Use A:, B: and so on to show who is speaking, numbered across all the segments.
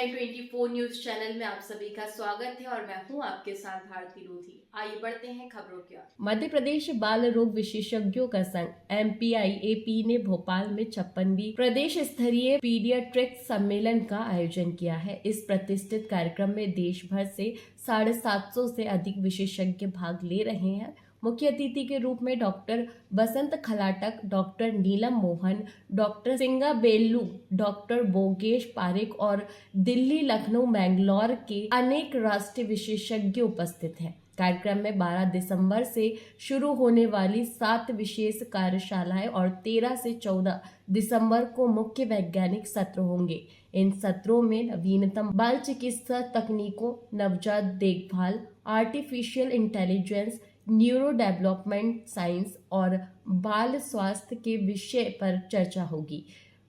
A: है 24 news channel में आप सभी का स्वागत है और मैं हूं आपके साथ भारती लोधी। आइए बढ़ते हैं खबरों की ओर। मध्य प्रदेश बाल रोग विशेषज्ञों का संघ MPIAP ने भोपाल में 56वीं प्रदेश स्तरीय पीडियाट्रिक्स सम्मेलन का आयोजन किया है। इस प्रतिष्ठित कार्यक्रम में देश भर से 750 से अधिक विशेषज्ञ भाग ले रहे हैं। मुख्य अतिथि के रूप में डॉक्टर बसंत खलाटक, डॉक्टर नीलम मोहन, डॉक्टर सिंगा बेल्लू, डॉक्टर बोगेश पारिक और दिल्ली, लखनऊ, मैंगलोर के अनेक राष्ट्रीय विशेषज्ञ उपस्थित हैं। कार्यक्रम में 12 दिसंबर से शुरू होने वाली 7 विशेष कार्यशालाएं और 13 से 14 दिसंबर को मुख्य वैज्ञानिक सत्र होंगे। इन सत्रों में नवीनतम बाल चिकित्सा तकनीकों, नवजात देखभाल, artificial intelligence, neuro development science और बाल स्वास्थ्य के विषय पर चर्चा होगी।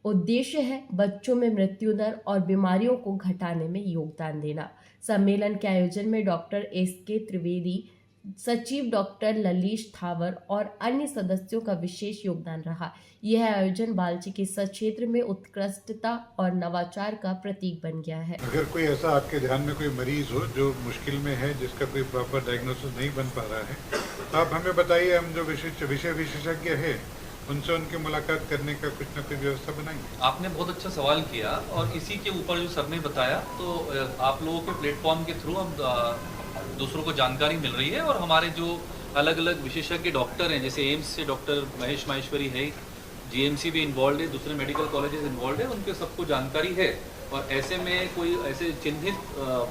A: उद्देश्य है बच्चों में मृत्यु दर और बीमारियों को घटाने में योगदान देना। सम्मेलन के आयोजन में डॉक्टर SK त्रिवेदी, सचिव डॉक्टर ललिश थावर और अन्य सदस्यों का विशेष योगदान रहा। यह आयोजन बाल चिकित्सा क्षेत्र में उत्कृष्टता और नवाचार का प्रतीक बन गया है।
B: अगर कोई ऐसा आपके ध्यान में कोई मरीज हो जो मुश्किल में है, जिसका कोई प्रॉपर डायग्नोसिस नहीं बन पा रहा है, तो आप हमें बताइए। हम जो विषय विशेषज्ञ है उनसे उनकी मुलाकात करने का कुछ न कुछ व्यवस्था बनाएंगे।
C: आपने बहुत अच्छा सवाल किया और इसी के ऊपर जो सर ने बताया, तो आप लोगों के प्लेटफॉर्म के थ्रू हम दूसरों को जानकारी मिल रही है और हमारे जो अलग अलग विशेषज्ञ डॉक्टर हैं, जैसे एम्स से डॉक्टर महेश माहेश्वरी है, GMC भी इन्वॉल्व है, दूसरे मेडिकल कॉलेजेस इन्वॉल्व है, उनके सबको जानकारी है। और ऐसे में कोई ऐसे चिन्हित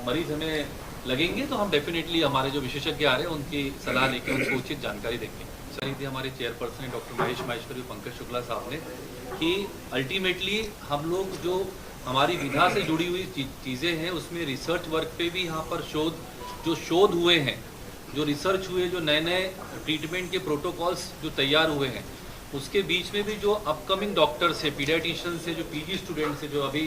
C: मरीज हमें लगेंगे तो हम डेफिनेटली हमारे जो विशेषज्ञ आ रहे हैं उनकी सलाह लेकर उनको उचित जानकारी देंगे। सही थी हमारे चेयरपर्सन है डॉक्टर महेश माहेश्वरी, पंकज शुक्ला साहब ने, कि अल्टीमेटली हम लोग जो हमारी विधा से जुड़ी हुई चीज़ें हैं उसमें रिसर्च वर्क पे भी यहाँ पर शोध हुए हैं, जो रिसर्च हुए, जो नए नए ट्रीटमेंट के प्रोटोकॉल्स जो तैयार हुए हैं, उसके बीच में भी जो अपकमिंग डॉक्टर्स है, पीडियाट्रिशियन से, जो PG स्टूडेंट्स है, जो अभी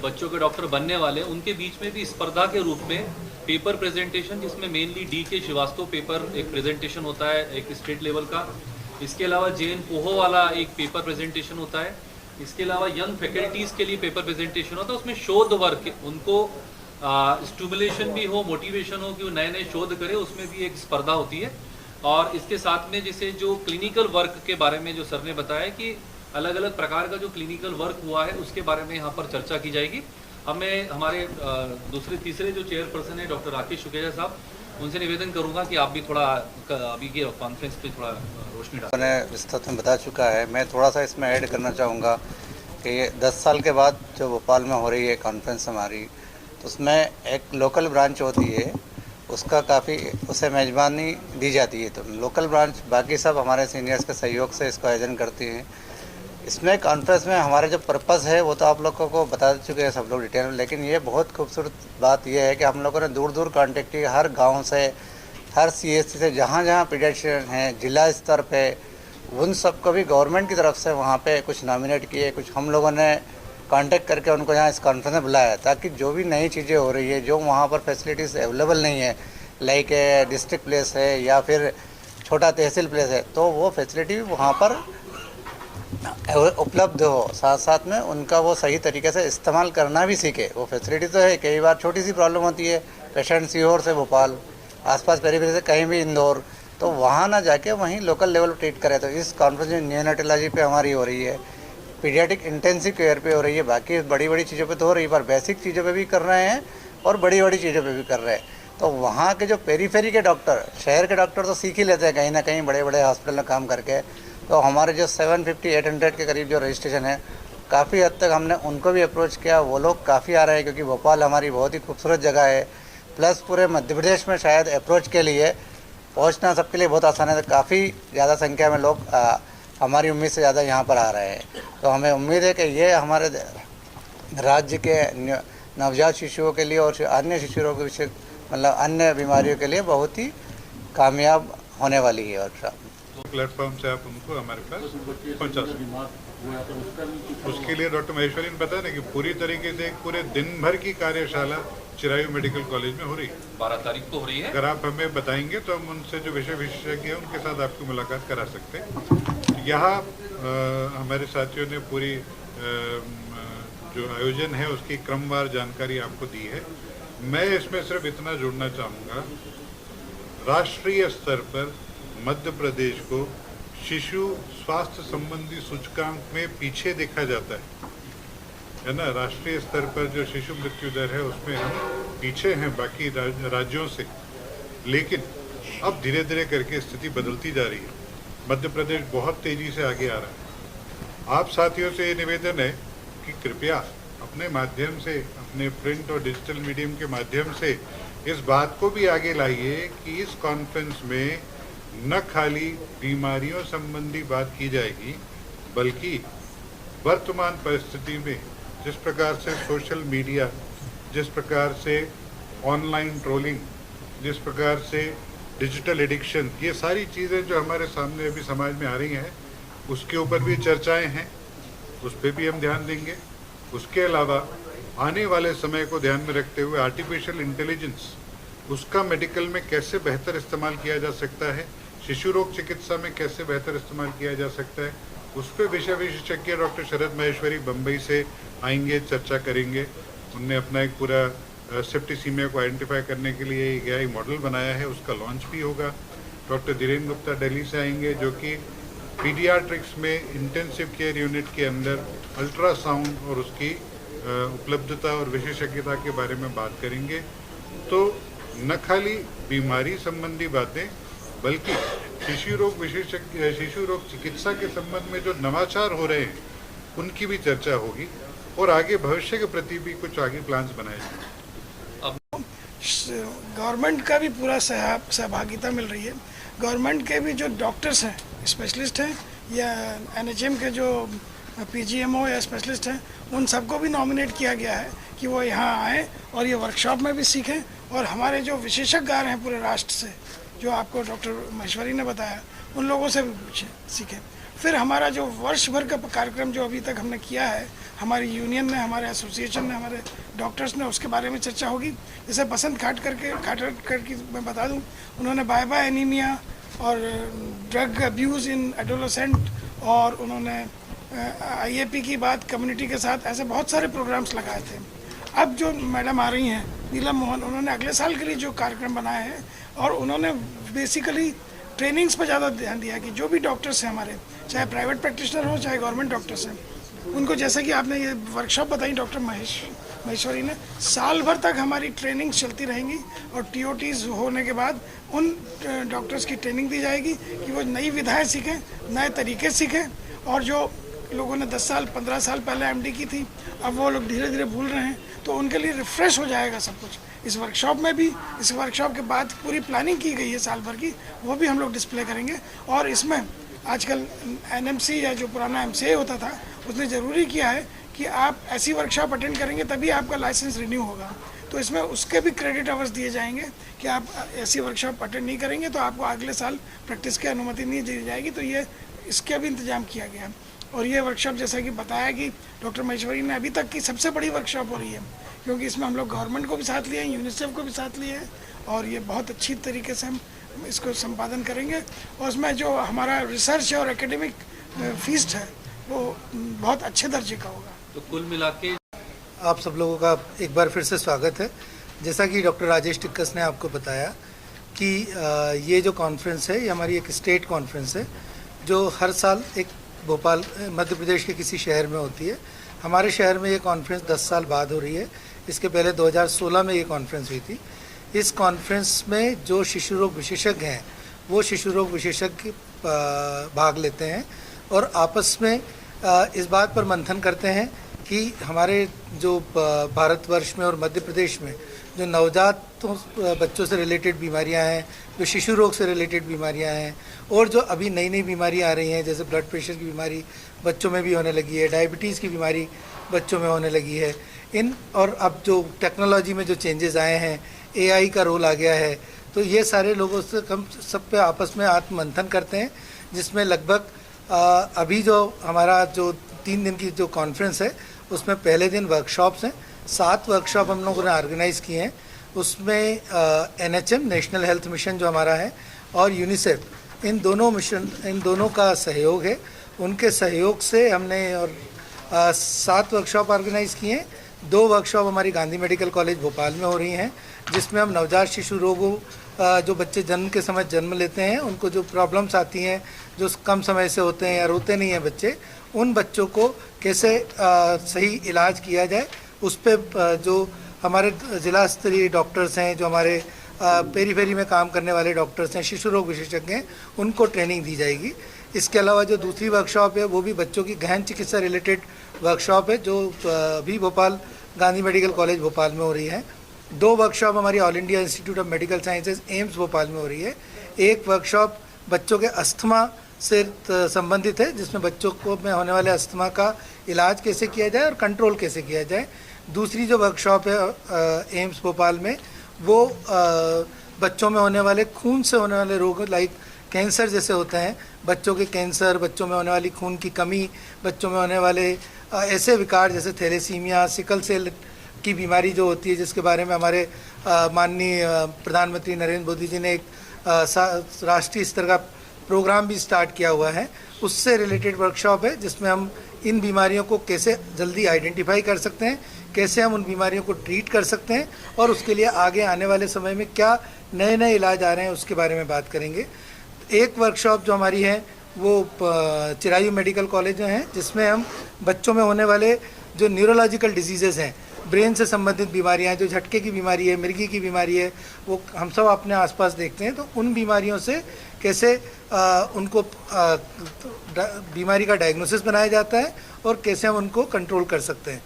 C: बच्चों के डॉक्टर बनने वाले हैं, उनके बीच में भी स्पर्धा के रूप में पेपर प्रेजेंटेशन, जिसमें मेनली DK श्रीवास्तव पेपर एक प्रेजेंटेशन होता है एक स्टेट लेवल का। इसके अलावा JN पोहो वाला एक पेपर प्रेजेंटेशन होता है। इसके अलावा यंग फैकल्टीज़ के लिए पेपर प्रेजेंटेशन होता है। उसमें शोध वर्क, उनको स्टिमुलेशन भी हो, मोटिवेशन हो कि वो नए नए शोध करें, उसमें भी एक स्पर्धा होती है। और इसके साथ में जैसे जो क्लिनिकल वर्क के बारे में जो सर ने बताया कि अलग अलग प्रकार का जो क्लिनिकल वर्क हुआ है उसके बारे में यहाँ पर चर्चा की जाएगी। हमें हमारे दूसरे तीसरे जो चेयरपर्सन है डॉक्टर राकेश शुक्ला साहब, उनसे निवेदन करूंगा कि आप भी थोड़ा अभी के कॉन्फ्रेंस पे थोड़ा रोशनी डालें।
D: मैंने विस्तृत में बता चुका है, मैं थोड़ा सा इसमें ऐड करना चाहूँगा कि 10 साल के बाद जो भोपाल में हो रही है कॉन्फ्रेंस हमारी, तो उसमें एक लोकल ब्रांच होती है, उसका काफ़ी उसे मेज़बानी दी जाती है। तो लोकल ब्रांच बाकी सब हमारे सीनियर्स के सहयोग से इसका आयोजन करती हैं। इसमें कॉन्फ्रेंस में हमारे जो पर्पस है वो तो आप लोगों को बता चुके हैं सब लोग डिटेल में, लेकिन ये बहुत खूबसूरत बात यह है कि हम लोगों ने दूर दूर कॉन्टेक्ट किया, हर गांव से, हर CSC से, जहाँ जहाँ पीडियाट्रिशियन हैं जिला स्तर पे, उन सबको भी गवर्नमेंट की तरफ से वहाँ पे कुछ नॉमिनेट किए, कुछ हम लोगों ने कांटेक्ट करके उनको यहाँ इस कॉन्फ्रेंस में बुलाया, ताकि जो भी नई चीज़ें हो रही है, जो वहाँ पर फैसिलिटीज़ अवेलेबल नहीं है, लाइक डिस्ट्रिक्ट प्लेस है या फिर छोटा तहसील प्लेस है, तो वो फैसिलिटी भी वहाँ पर उपलब्ध हो, साथ साथ में उनका वो सही तरीके से इस्तेमाल करना भी सीखे। वो फैसिलिटी तो है, कई बार छोटी सी प्रॉब्लम होती है, पेशेंट सीहोर से भोपाल, आसपास पेरीफेरी से कहीं भी इंदौर, तो वहाँ ना जाके वहीं लोकल लेवल पर ट्रीट करे। तो इस कॉन्फ्रेंस में न्यूनेटोलॉजी पे हमारी हो रही है, पीडियाट्रिक इंटेंसिव केयर पे हो रही है, बाकी बड़ी बड़ी चीज़ों पे तो हो रही है, पर बेसिक चीज़ों पे भी कर रहे हैं और बड़ी बड़ी चीज़ों पे भी कर रहे हैं। तो वहाँ के जो पेरीफेरी के डॉक्टर, शहर के डॉक्टर तो सीख ही लेते हैं कहीं ना कहीं बड़े बड़े हॉस्पिटल में काम करके। तो हमारे जो 750-800 के करीब जो रजिस्ट्रेशन है, काफ़ी हद तक हमने उनको भी अप्रोच किया, वो लोग काफ़ी आ रहे हैं, क्योंकि भोपाल हमारी बहुत ही खूबसूरत जगह है, प्लस पूरे मध्य प्रदेश में शायद अप्रोच के लिए पहुँचना सबके लिए बहुत आसान है। तो काफ़ी ज़्यादा संख्या में लोग हमारी उम्मीद से ज़्यादा यहाँ पर आ रहे हैं। तो हमें उम्मीद है कि ये हमारे राज्य के नवजात शिशुओं के लिए और अन्य शिशुओं के विषय, मतलब अन्य बीमारियों के लिए बहुत ही कामयाब होने वाली है। और
B: प्लेटफॉर्म से आप उनको हमारे पास पहुँचा सकते। उसके लिए डॉक्टर महेश्वरी ने बताया ना कि पूरी तरीके से पूरे दिन भर की कार्यशाला चिरायू मेडिकल कॉलेज में हो रही है,
C: 12 तारीख को हो रही है।
B: अगर आप हमें बताएंगे तो हम उनसे जो विषय विशेषज्ञ हैं उनके साथ आपकी मुलाकात करा सकते हैं। यहाँ हमारे साथियों ने पूरी जो आयोजन है उसकी क्रमवार जानकारी आपको दी है। मैं इसमें सिर्फ इतना जोड़ना चाहूँगा, राष्ट्रीय स्तर पर मध्य प्रदेश को शिशु स्वास्थ्य संबंधी सूचकांक में पीछे देखा जाता है ना। राष्ट्रीय स्तर पर जो शिशु मृत्यु दर है उसमें हम पीछे हैं बाकी राज्यों से, लेकिन अब धीरे धीरे करके स्थिति बदलती जा रही है। मध्य प्रदेश बहुत तेजी से आगे आ रहा है। आप साथियों से ये निवेदन है कि कृपया अपने माध्यम से, अपने प्रिंट और डिजिटल मीडियम के माध्यम से इस बात को भी आगे लाइए कि इस कॉन्फ्रेंस में न खाली बीमारियों संबंधी बात की जाएगी, बल्कि वर्तमान परिस्थिति में जिस प्रकार से सोशल मीडिया, जिस प्रकार से ऑनलाइन ट्रोलिंग, जिस प्रकार से डिजिटल एडिक्शन, ये सारी चीज़ें जो हमारे सामने अभी समाज में आ रही हैं, उसके ऊपर भी चर्चाएं हैं, उस पर भी हम ध्यान देंगे। उसके अलावा आने वाले समय को ध्यान में रखते हुए आर्टिफिशियल इंटेलिजेंस, उसका मेडिकल में कैसे बेहतर इस्तेमाल किया जा सकता है, शिशु रोग चिकित्सा में कैसे बेहतर इस्तेमाल किया जा सकता है, उस पर विषय विशेषज्ञ डॉक्टर शरद माहेश्वरी बम्बई से आएंगे, चर्चा करेंगे। उनने अपना एक पूरा सेप्टिसीमिया को आइडेंटिफाई करने के लिए एक AI मॉडल बनाया है, उसका लॉन्च भी होगा। डॉक्टर धीरेन्द्र गुप्ता दिल्ली से आएंगे, जो कि पीडियाट्रिक्स में इंटेंसिव केयर यूनिट के अंदर अल्ट्रासाउंड और उसकी उपलब्धता और विशेषज्ञता के बारे में बात करेंगे। तो न खाली बीमारी संबंधी बातें, बल्कि शिशु रोग चिकित्सा के संबंध में जो नवाचार हो रहे हैं उनकी भी चर्चा होगी और आगे भविष्य के प्रति भी कुछ आगे प्लान्स बनाए जाएंगे।
E: गवर्नमेंट का भी पूरा सहभागिता मिल रही है। गवर्नमेंट के भी जो डॉक्टर्स हैं, स्पेशलिस्ट हैं, या NHM के जो PGMO या स्पेशलिस्ट हैं, उन सबको भी नॉमिनेट किया गया है कि वो यहाँ आएँ और ये वर्कशॉप में भी सीखें। और हमारे जो विशेषज्ञ हैं पूरे राष्ट्र से, जो आपको डॉक्टर माहेश्वरी ने बताया, उन लोगों से भी सीखें। फिर हमारा जो वर्ष भर का कार्यक्रम जो अभी तक हमने किया है, हमारी यूनियन ने, हमारे एसोसिएशन ने, हमारे डॉक्टर्स ने, उसके बारे में चर्चा होगी। जैसे बसंत खाटकर की मैं बता दूं, उन्होंने बाय एनीमिया और ड्रग अब्यूज़ इन एडोलेसेंट, और उन्होंने IAP की बात कम्युनिटी के साथ, ऐसे बहुत सारे प्रोग्राम्स लगाए थे। अब जो मैडम आ रही हैं नीलम मोहन, उन्होंने अगले साल के लिए जो कार्यक्रम बनाए हैं, और उन्होंने बेसिकली ट्रेनिंग्स पर ज़्यादा ध्यान दिया कि जो भी डॉक्टर्स हैं हमारे, चाहे प्राइवेट प्रैक्टिशनर हो चाहे गवर्नमेंट डॉक्टर्स हैं, उनको, जैसे कि आपने ये वर्कशॉप बताई डॉक्टर माहेश्वरी ने, साल भर तक हमारी ट्रेनिंग चलती रहेंगी। और TOTs होने के बाद उन डॉक्टर्स की ट्रेनिंग दी जाएगी कि वो नई विधाएं सीखें, नए तरीके सीखें। और जो लोगों ने 10 साल 15 साल पहले MD की थी, अब वो लोग धीरे धीरे भूल रहे हैं, तो उनके लिए रिफ़्रेश हो जाएगा सब कुछ। इस वर्कशॉप में भी, इस वर्कशॉप के बाद पूरी प्लानिंग की गई है साल भर की, वो भी हम लोग डिस्प्ले करेंगे। और इसमें आजकल NMC या जो पुराना MCA होता था, उसने ज़रूरी किया है कि आप ऐसी वर्कशॉप अटेंड करेंगे तभी आपका लाइसेंस रिन्यू होगा। तो इसमें उसके भी क्रेडिट आवर्स दिए जाएंगे कि आप ऐसी वर्कशॉप अटेंड नहीं करेंगे तो आपको अगले साल प्रैक्टिस की अनुमति नहीं दी जाएगी। तो ये इसका भी इंतजाम किया गया है। और ये वर्कशॉप, जैसा कि बताया कि डॉक्टर माहेश्वरी ने, अभी तक की सबसे बड़ी वर्कशॉप हो रही है, क्योंकि इसमें हम लोग गवर्नमेंट को भी साथ लिए हैं, UNICEF को भी साथ लिए हैं, और ये बहुत अच्छी तरीके से हम इसको संपादन करेंगे। और उसमें जो हमारा रिसर्च और एकेडमिक फीस्ट है वो बहुत अच्छे दर्जे का होगा।
C: तो कुल मिला के
F: आप सब लोगों का एक बार फिर से स्वागत है। जैसा कि डॉक्टर राजेश टिक्कस ने आपको बताया कि ये जो कॉन्फ्रेंस है, ये हमारी एक स्टेट कॉन्फ्रेंस है जो हर साल एक भोपाल, मध्य प्रदेश के किसी शहर में होती है। हमारे शहर में ये कॉन्फ्रेंस 10 साल बाद हो रही है। इसके पहले 2016 में ये कॉन्फ्रेंस हुई थी। इस कॉन्फ्रेंस में जो शिशु रोग विशेषज्ञ हैं, वो शिशु रोग विशेषज्ञ भाग लेते हैं और आपस में इस बात पर मंथन करते हैं कि हमारे जो भारतवर्ष में और मध्य प्रदेश में जो नवजात बच्चों से रिलेटेड बीमारियां हैं, जो शिशु रोग से रिलेटेड बीमारियां हैं, और जो अभी नई नई बीमारियां आ रही हैं, जैसे ब्लड प्रेशर की बीमारी बच्चों में भी होने लगी है, डायबिटीज़ की बीमारी बच्चों में होने लगी है, और अब जो टेक्नोलॉजी में जो चेंजेस आए हैं, AI का रोल आ गया है, तो ये सारे लोगों से हम सब पे आपस में आत्म मंथन करते हैं, जिसमें लगभग अभी जो हमारा जो 3 दिन की जो कॉन्फ्रेंस है, उसमें पहले दिन वर्कशॉप्स हैं, 7 वर्कशॉप हम लोगों ने ऑर्गेनाइज़ किए हैं। उसमें NHM नेशनल हेल्थ मिशन जो हमारा है और UNICEF, इन दोनों का सहयोग है। उनके सहयोग से हमने और 7 वर्कशॉप ऑर्गेनाइज किए हैं। 2 वर्कशॉप हमारी गांधी मेडिकल कॉलेज भोपाल में हो रही हैं, जिसमें हम नवजात शिशु रोगों, जो बच्चे जन्म के समय जन्म लेते हैं, उनको जो प्रॉब्लम्स आती हैं, जो कम समय से होते हैं या रोते नहीं हैं बच्चे, उन बच्चों को कैसे सही इलाज किया जाए, उस पर जो हमारे जिला स्तरीय डॉक्टर्स हैं, जो हमारे पेरीफेरी में काम करने वाले डॉक्टर्स हैं, शिशु रोग विशेषज्ञ हैं, उनको ट्रेनिंग दी जाएगी। इसके अलावा जो दूसरी वर्कशॉप है वो भी बच्चों की गहन चिकित्सा रिलेटेड वर्कशॉप है, जो भी भोपाल गांधी मेडिकल कॉलेज भोपाल में हो रही है। 2 वर्कशॉप हमारी all India institute of medical sciences AIIMS Bhopal में हो रही है। एक वर्कशॉप बच्चों के अस्थमा से संबंधित है, जिसमें बच्चों को में होने वाले अस्थमा का इलाज कैसे किया जाए और कंट्रोल कैसे किया जाए। दूसरी जो वर्कशॉप है एम्स भोपाल में, वो बच्चों में होने वाले खून से होने वाले रोग, लाइक कैंसर जैसे होते हैं, बच्चों के कैंसर, बच्चों में होने वाली खून की कमी, बच्चों में होने वाले ऐसे विकार जैसे थैलेसीमिया, सिकल सेल की बीमारी जो होती है, जिसके बारे में हमारे माननीय प्रधानमंत्री नरेंद्र मोदी जी ने एक राष्ट्रीय स्तर का प्रोग्राम भी स्टार्ट किया हुआ है। उससे रिलेटेड वर्कशॉप है, जिसमें हम इन बीमारियों को कैसे जल्दी आइडेंटिफाई कर सकते हैं, कैसे हम उन बीमारियों को ट्रीट कर सकते हैं, और उसके लिए आगे आने वाले समय में क्या नए नए इलाज आ रहे हैं उसके बारे में बात करेंगे। एक वर्कशॉप जो हमारी है वो चिरायू मेडिकल कॉलेज में है, जिसमें हम बच्चों में होने वाले जो न्यूरोलॉजिकल डिजीज़ेज़ हैं, ब्रेन से संबंधित बीमारियां, जो झटके की बीमारी है, मिर्गी की बीमारी है, वो हम सब अपने आसपास देखते हैं, तो उन बीमारियों से कैसे उनको बीमारी का डायग्नोसिस बनाया जाता है और कैसे हम उनको कंट्रोल कर सकते हैं।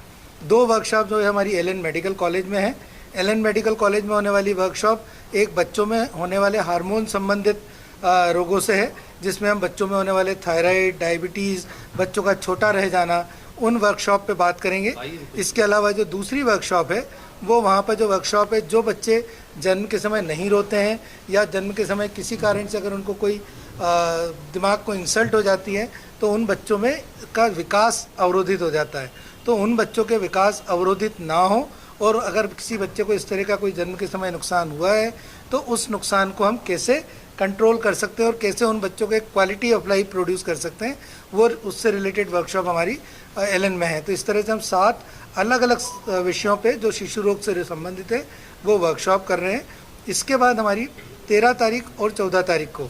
F: 2 वर्कशॉप जो है हमारी एलन मेडिकल कॉलेज में है। एलन मेडिकल कॉलेज में होने वाली वर्कशॉप एक बच्चों में होने वाले हार्मोन संबंधित रोगों से है, जिसमें हम बच्चों में होने वाले थायराइड, डायबिटीज़, बच्चों का छोटा रह जाना, उन वर्कशॉप पे बात करेंगे। इसके अलावा जो दूसरी वर्कशॉप है वो वहाँ पर जो वर्कशॉप है, जो बच्चे जन्म के समय नहीं रोते हैं या जन्म के समय किसी कारण से अगर उनको कोई दिमाग को इंसल्ट हो जाती है तो उन बच्चों में का विकास अवरोधित हो जाता है। तो उन बच्चों के विकास अवरोधित ना हो, और अगर किसी बच्चे को इस तरह का कोई जन्म के समय नुकसान हुआ है तो उस नुकसान को हम कैसे कंट्रोल कर सकते हैं और कैसे उन बच्चों को एक क्वालिटी ऑफ लाइफ प्रोड्यूस कर सकते हैं, वो उससे रिलेटेड वर्कशॉप हमारी एलन में है। तो इस तरह से हम 7 अलग अलग विषयों पे जो शिशु रोग से संबंधित है वो वर्कशॉप कर रहे हैं। इसके बाद हमारी 13 तारीख और 14 तारीख को,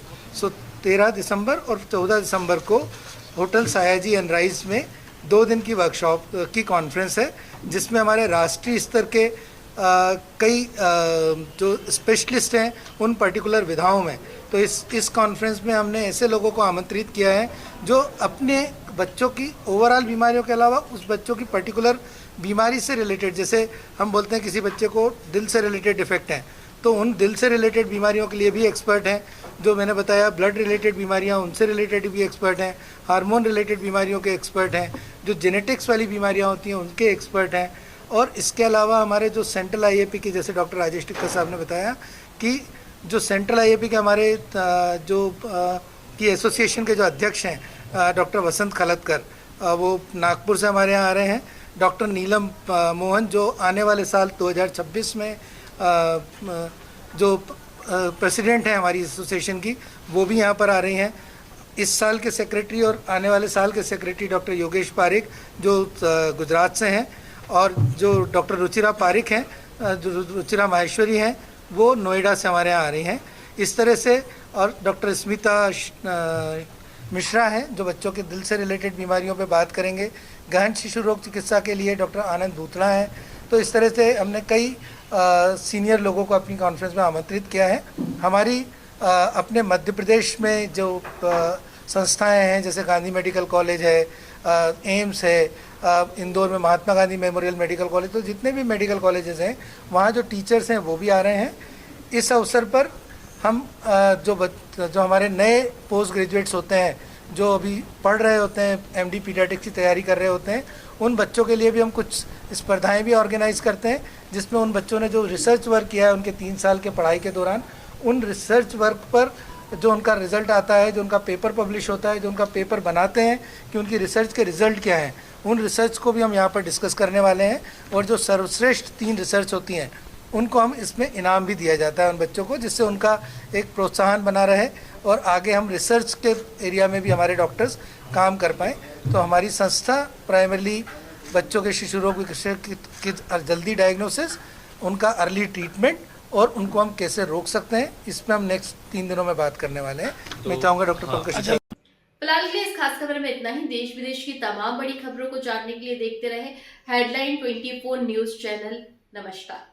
F: 13 दिसंबर और 14 दिसंबर को होटल सायाजी एंड राइज में 2 दिन की वर्कशॉप की कॉन्फ्रेंस है, जिसमें हमारे राष्ट्रीय स्तर के कई जो स्पेशलिस्ट हैं उन पर्टिकुलर विधाओं में। तो इस कॉन्फ्रेंस में हमने ऐसे लोगों को आमंत्रित किया है जो अपने बच्चों की ओवरऑल बीमारियों के अलावा उस बच्चों की पर्टिकुलर बीमारी से रिलेटेड, जैसे हम बोलते हैं किसी बच्चे को दिल से रिलेटेड डिफेक्ट हैं, तो उन दिल से रिलेटेड बीमारियों के लिए भी एक्सपर्ट हैं। जो मैंने बताया ब्लड रिलेटेड बीमारियां, उनसे रिलेटेड भी एक्सपर्ट हैं। हार्मोन रिलेटेड बीमारियों के एक्सपर्ट हैं। जो जेनेटिक्स वाली बीमारियां होती हैं उनके एक्सपर्ट हैं। और इसके अलावा हमारे जो सेंट्रल आईएपी के, जैसे डॉक्टर राजेश टिक्कर साहब ने बताया कि जो सेंट्रल आईएपी के हमारे की एसोसिएशन के जो अध्यक्ष हैं डॉक्टर वसंत खलतकर, वो नागपुर से हमारे यहाँ आ रहे हैं। डॉक्टर नीलम मोहन जो आने वाले साल 2026 में जो प्रेसिडेंट हैं हमारी एसोसिएशन की, वो भी यहाँ पर आ रही हैं। इस साल के सेक्रेटरी और आने वाले साल के सेक्रेटरी डॉक्टर योगेश पारिक जो गुजरात से हैं, और जो डॉक्टर रुचिरा पारिक हैं, जो रुचिरा माहेश्वरी हैं, वो नोएडा से हमारे यहाँ आ रही हैं। इस तरह से, और डॉक्टर स्मिता मिश्रा हैं जो बच्चों के दिल से रिलेटेड बीमारियों पे बात करेंगे। गहन शिशु रोग चिकित्सा के लिए डॉक्टर आनंद बूथड़ा हैं। तो इस तरह से हमने कई सीनियर लोगों को अपनी कॉन्फ्रेंस में आमंत्रित किया है। हमारी अपने मध्य प्रदेश में जो संस्थाएं हैं, जैसे गांधी मेडिकल कॉलेज है, एम्स है, इंदौर में Mahatma Gandhi memorial medical college, तो जितने भी मेडिकल कॉलेजेस हैं वहाँ जो टीचर्स हैं वो भी आ रहे हैं। इस अवसर पर हम जो हमारे नए पोस्ट ग्रेजुएट्स होते हैं, जो अभी पढ़ रहे होते हैं, एमडी पीडियाट्रिक्स की तैयारी कर रहे होते हैं, उन बच्चों के लिए भी हम कुछ स्पर्धाएं भी ऑर्गेनाइज करते हैं, जिसमें उन बच्चों ने जो रिसर्च वर्क किया है उनके 3 साल के पढ़ाई के दौरान, उन रिसर्च वर्क पर जो उनका रिज़ल्ट आता है, जो उनका पेपर पब्लिश होता है, जो उनका पेपर बनाते हैं कि उनकी रिसर्च के रिज़ल्ट क्या हैं, उन रिसर्च को भी हम यहाँ पर डिस्कस करने वाले हैं। और जो सर्वश्रेष्ठ 3 रिसर्च होती हैं उनको हम इसमें इनाम भी दिया जाता है उन बच्चों को, जिससे उनका एक प्रोत्साहन बना रहे और आगे हम रिसर्च के एरिया में भी हमारे डॉक्टर्स काम कर पाएँ। तो हमारी संस्था प्राइमरली बच्चों के शिशु रोग विशेषज्ञ की जल्दी डायग्नोसिस, उनका अर्ली ट्रीटमेंट और उनको हम कैसे रोक सकते हैं, इसमें हम नेक्स्ट 3 दिनों में बात करने वाले हैं। मैं चाहूँगा डॉक्टर पंकज।
A: फिलहाल के लिए इस खास खबर में इतना ही। देश विदेश की तमाम बड़ी खबरों को जानने के लिए देखते रहे हेडलाइन 24 न्यूज चैनल। नमस्कार।